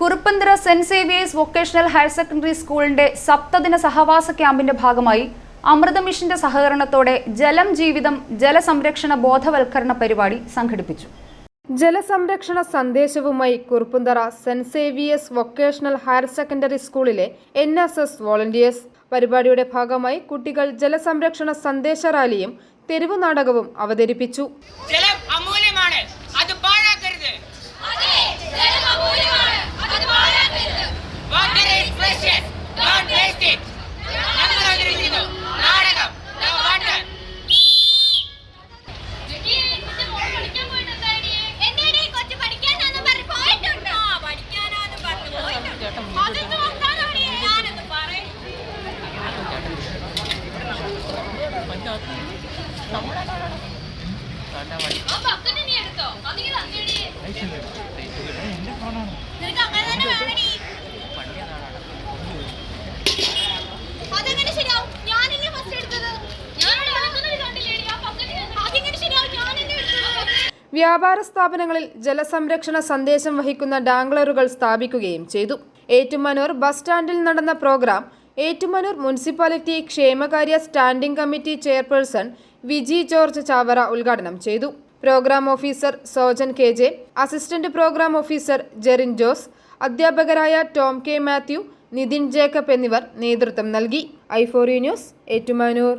Kuruppanthara saint Xavier's vocational higher secondary സ്കൂളിന്റെ സപ്തദിന സഹവാസ ക്യാമ്പിന്റെ ഭാഗമായി അമൃത മിഷന്റെ സഹകരണത്തോടെ ജലം ജീവിതം ജലസംരക്ഷണ ബോധവൽക്കരണ പരിപാടി സംഘടിപ്പിച്ചു. ജലസംരക്ഷണ സന്ദേശവുമായി Kuruppanthara saint Xavier's vocational higher secondary സ്കൂളിലെ NSS വോളണ്ടിയേഴ്സ്. പരിപാടിയുടെ ഭാഗമായി കുട്ടികൾ ജലസംരക്ഷണ സന്ദേശ റാലിയും തെരുവു നാടകവും അവതരിപ്പിച്ചു. ജലം അമൂല്യമാണ്, അത് പാഴാക്കരുത്. Water is precious, don't waste it. ഞങ്ങൾ അവതരിപ്പിക്കുന്നു നാടകം The Water. വ്യാപാര സ്ഥാപനങ്ങളിൽ ജലസംരക്ഷണ സന്ദേശം വഹിക്കുന്ന ഡാംഗ്ലറുകൾ സ്ഥാപിക്കുകയും ചെയ്തു. ഏറ്റുമാനൂർ ബസ് സ്റ്റാൻഡിൽ നടന്ന പ്രോഗ്രാം ഏറ്റുമാനൂർ മുനിസിപ്പാലിറ്റി ക്ഷേമകാര്യ standing committee chairperson Viji George Chavara ഉദ്ഘാടനം ചെയ്തു. Programme officer Sojan KJ, assistant programme officer Jerin Jose, അധ്യാപകരായ ടോം K. മാത്യു, നിതിൻ ജേക്കബ് എന്നിവർ നേതൃത്വം നൽകി. i4U news, Ettumanoor.